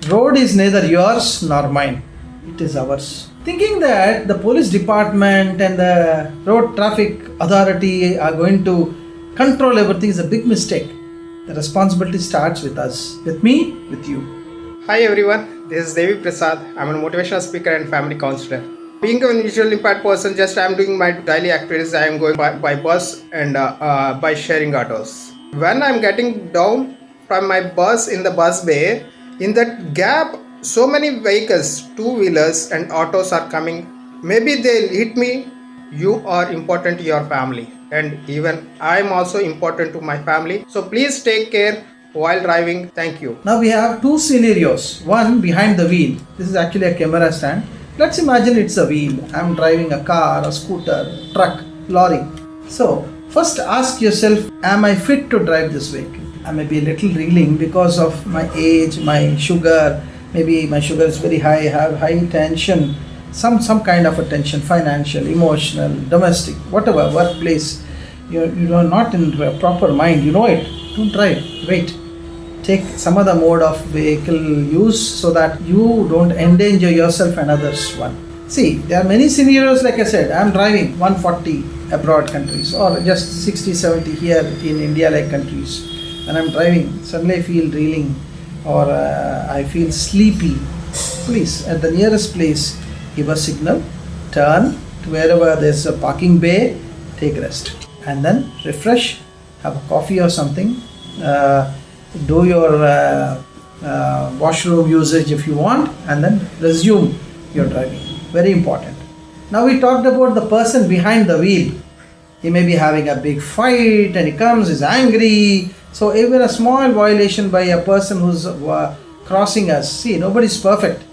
Road is neither yours nor mine. It is ours. Thinking that the police department and the road traffic authority are going to control everything is a big mistake. The responsibility starts with us, with me, with you. Hi everyone, this is Devi Prasad. I'm a motivational speaker and family counselor. Being a visually impaired person, I'm doing my daily activities. I am going by bus and by sharing autos. When I'm getting down from my bus in the bus bay, in that gap, so many vehicles, two-wheelers and autos are coming. Maybe they'll hit me. You are important to your family, and even I'm also important to my family. So please take care while driving. Thank you. Now we have two scenarios. One behind the wheel. This is actually a camera stand. Let's imagine it's a wheel. I'm driving a car, a scooter, truck, lorry. So first ask yourself, am I fit to drive this vehicle? I may be a little reeling because of my age, my sugar. Maybe my sugar is very high, I have high tension, some kind of a tension, financial, emotional, domestic, whatever, workplace. You are not in proper mind, you know it. Don't drive, wait. Take some other mode of vehicle use so that you don't endanger yourself and others. One. See, there are many scenarios. Like I said, I am driving 140 abroad countries or just 60, 70 here in India like countries. When I am driving, suddenly I feel reeling or I feel sleepy. Please, at the nearest place, give a signal, turn to wherever there's a parking bay, take rest. And then refresh, have a coffee or something. Do your washroom usage if you want, and then resume your driving. Very important. Now we talked about the person behind the wheel. He may be having a big fight and he comes, is angry. So even a small violation by a person who's crossing us. See, nobody's perfect.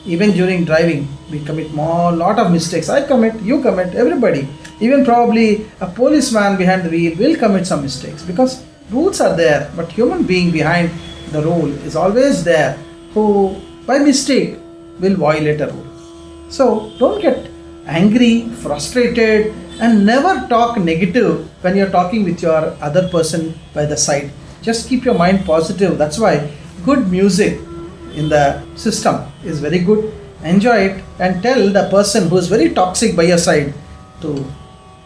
Even during driving, we commit lot of mistakes. I commit, you commit, everybody. Even probably a policeman behind the wheel will commit some mistakes because rules are there, but human being behind the rule is always there who by mistake will violate a rule. So don't get angry, frustrated, and never talk negative when you're talking with your other person by the side. Just keep your mind positive. That's why good music in the system is very good. Enjoy it and tell the person who is very toxic by your side to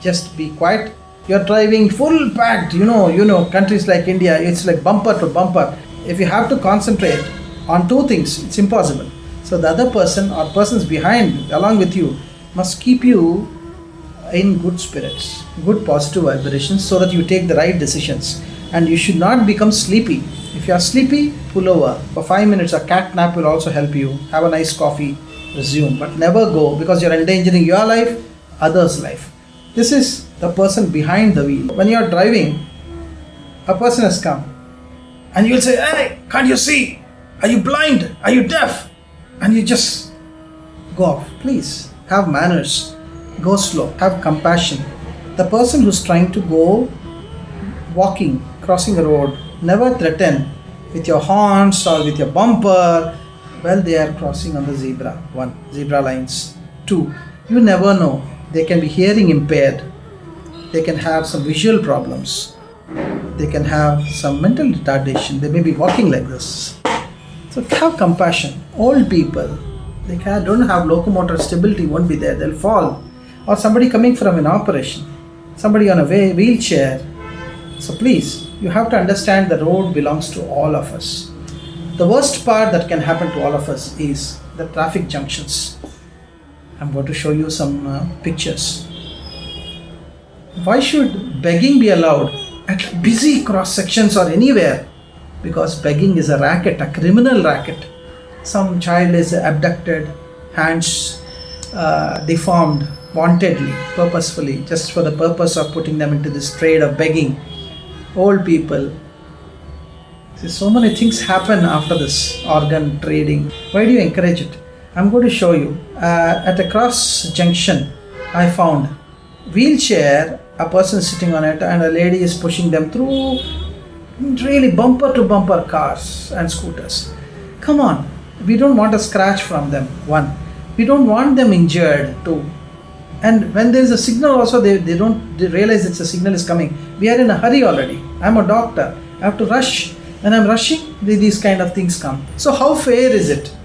just be quiet. You're driving full packed, you know, countries like India, it's like bumper to bumper. If you have to concentrate on two things, it's impossible. So the other person or persons behind, along with you, must keep you in good spirits, good positive vibrations so that you take the right decisions. And you should not become sleepy. If you are sleepy, pull over. For 5 minutes, a cat nap will also help you. Have a nice coffee, resume. But never go because you're endangering your life, others' life. This is the person behind the wheel. When you are driving, a person has come and you'll say, hey, can't you see? Are you blind? Are you deaf? And you just go off. Please have manners. Go slow. Have compassion. The person who's trying to go walking, crossing a road, never threaten with your horns or with your bumper while they are crossing on the zebra. 1. Zebra lines. 2. You never know. They can be hearing impaired. They can have some visual problems. They can have some mental retardation. They may be walking like this. So have compassion. Old people, they don't have locomotor stability, won't be there. They'll fall. Or somebody coming from an operation. Somebody on a wheelchair. So please, you have to understand the road belongs to all of us. The worst part that can happen to all of us is the traffic junctions. I'm going to show you some pictures. Why should begging be allowed at busy cross sections or anywhere? Because begging is a racket, a criminal racket. Some child is abducted, hands deformed, wantedly, purposefully, just for the purpose of putting them into this trade of begging. Old people. See, so many things happen after this organ trading. Why do you encourage it? I'm going to show you. At a cross junction, I found wheelchair, a person sitting on it, and a lady is pushing them through really bumper to bumper cars and scooters. Come on, we don't want a scratch from them. 1. We don't want them injured. 2. And when there is a signal also, they realize it's a signal is coming. We are in a hurry already. I'm a doctor. I have to rush When I'm rushing, these kind of things come. So how fair is it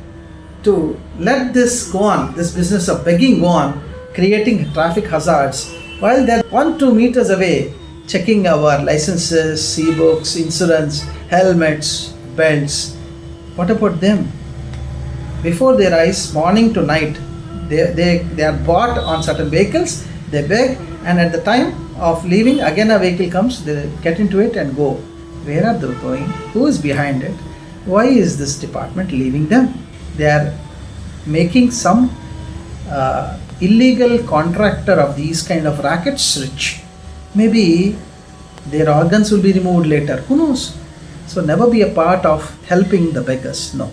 to let this go on, this business of begging go on, creating traffic hazards, while they're 1-2 meters away, checking our licenses, e-books, insurance, helmets, belts. What about them? Before their eyes, morning to night, they are bought on certain vehicles, they beg, and at the time of leaving, again a vehicle comes, they get into it and go. Where are they going? Who is behind it? Why is this department leaving them? They are making some illegal contractor of these kind of rackets rich. Maybe their organs will be removed later. Who knows? So never be a part of helping the beggars. No.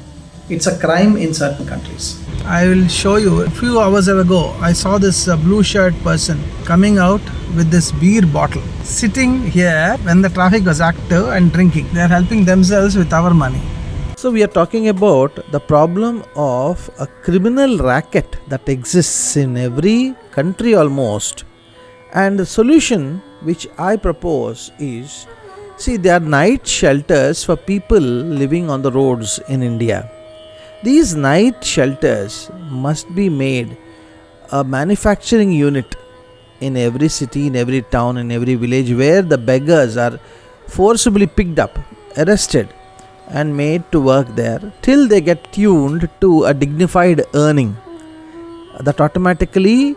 It's a crime in certain countries. I will show you. A few hours ago, I saw this blue shirt person coming out with this beer bottle, sitting here when the traffic was active and drinking. They are helping themselves with our money. So we are talking about the problem of a criminal racket that exists in every country almost. And the solution which I propose is, see, there are night shelters for people living on the roads in India. These night shelters must be made a manufacturing unit in every city, in every town, in every village, where the beggars are forcibly picked up, arrested and made to work there till they get tuned to a dignified earning that automatically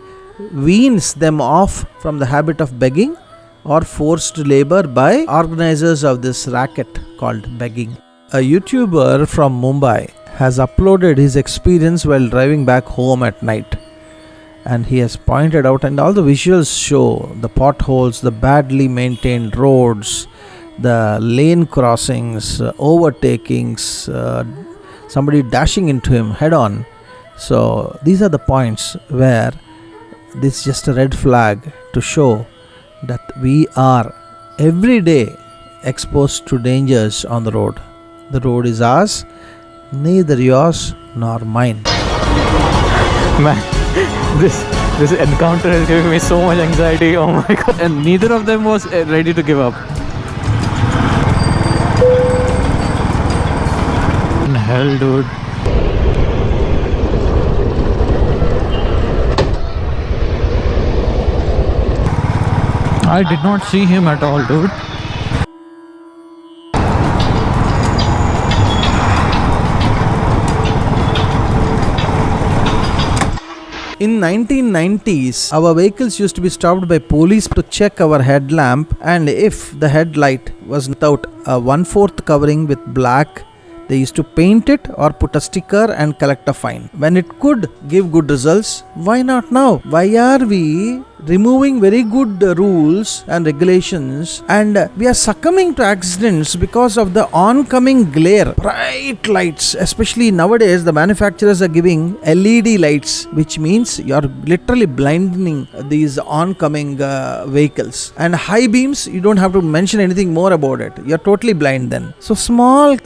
weans them off from the habit of begging or forced labor by organizers of this racket called begging. A YouTuber from Mumbai has uploaded his experience while driving back home at night, and he has pointed out, and all the visuals show the potholes, the badly maintained roads, the lane crossings, overtakings, somebody dashing into him head on. So these are the points where this is just a red flag to show that we are every day exposed to dangers on the road. The road is ours, neither yours nor mine. Man, this encounter is giving me so much anxiety. Oh my god. And neither of them was ready to give up. Hell, dude. I did not see him at all, dude. In 1990s, our vehicles used to be stopped by police to check our headlamp, and if the headlight was without a 1/4 covering with black, they used to paint it or put a sticker and collect a fine. When it could give good results, why not now? Why are we removing very good rules and regulations, and we are succumbing to accidents because of the oncoming glare? Bright lights, especially nowadays, the manufacturers are giving LED lights, which means you are literally blinding these oncoming vehicles. And high beams, you don't have to mention anything more about it. You are totally blind then. So small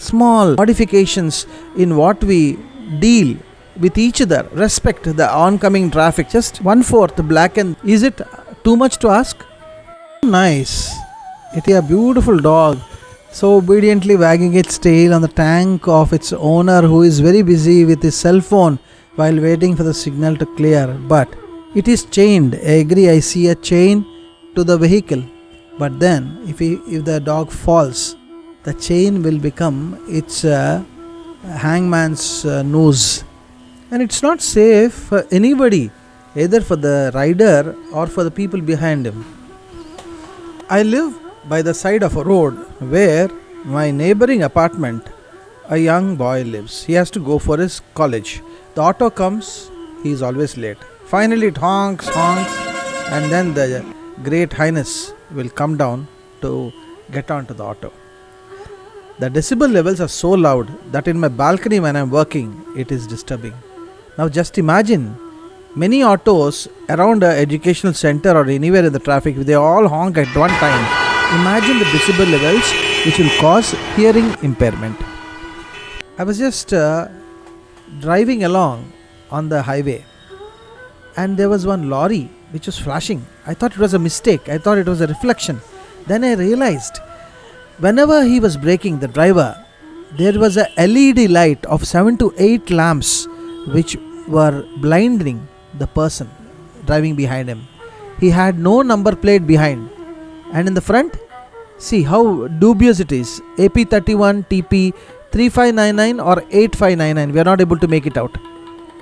modifications in what we deal with each other, respect the oncoming traffic. Just 1/4 black, and is it too much to ask? Nice. It is a beautiful dog, so obediently wagging its tail on the tank of its owner, who is very busy with his cell phone while waiting for the signal to clear. But it is chained. I agree, I see a chain to the vehicle. But then if the dog falls, the chain will become its hangman's noose. And it's not safe for anybody, either for the rider or for the people behind him. I live by the side of a road where my neighboring apartment, a young boy lives. He has to go for his college. The auto comes, he is always late. Finally it honks, and then the Great Highness will come down to get onto the auto. The decibel levels are so loud that in my balcony when I am working, it is disturbing. Now just imagine many autos around an educational center or anywhere in the traffic, if they all honk at one time, imagine the decibel levels which will cause hearing impairment. I was just driving along on the highway, and there was one lorry which was flashing. I thought it was a mistake. I thought it was a reflection. Then I realized Whenever he was braking, the driver, there was a LED light of 7 to 8 lamps which were blinding the person driving behind him. He had no number plate behind, and in the front, see how dubious it is. AP31 TP 3599 or 8599. We are not able to make it out.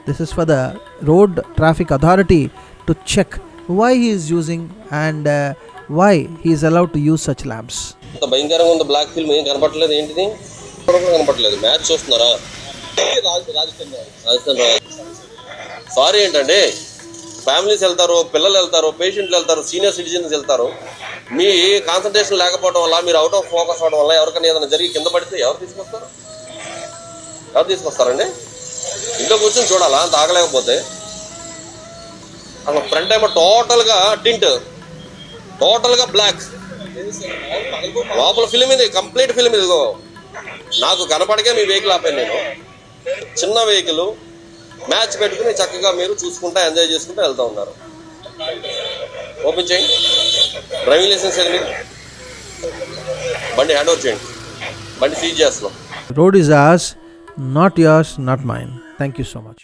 This is for the Road Traffic Authority to check why he is using and why he is allowed to use such lamps. భయంకరంగా ఉంది black film ఏం కనపడలేదు ఏంటిది కనపడలేదు match చూస్తున్నారా Rajasthan sorry ఏంటంటే families వెళ్తారు పిల్లలు వెళ్తారు పేషెంట్లు వెళ్తారు సీనియర్ సిటిజన్స్ వెళ్తారు మీ కాన్సన్ట్రేషన్ లేకపోవడం వల్ల మీరు అవుట్ ఆఫ్ ఫోకస్ అవడం వల్ల ఎవరికైనా ఏదైనా జరిగి కింద పడితే ఎవరు తీసుకొస్తారండి ఇంట్లో కూర్చొని చూడాలా అంత ఆగలేకపోతే అసలు ఫ్రంట్ ఏమో టోటల్గా టింట్ టోటల్గా బ్లాక్ లోపల ఫిలిం ఇది కంప్లీట్ ఫిలిం ఇదిగో నాకు కనపడకే మీ వెహికల్ ఆపాను నేను చిన్న వెహికల్ మ్యాచ్ పెట్టుకుని చక్కగా మీరు చూసుకుంటా ఎంజాయ్ చేసుకుంటూ వెళ్తూ ఉన్నారు ఓపెన్ చేయండి డ్రైవింగ్ లైసెన్స్ ఏది మీరు బండి హ్యాండ్ ఓవర్ చేయండి బండి సీజ్ చేస్తున్నాం Road is ours, not yours, not mine. Thank you so much.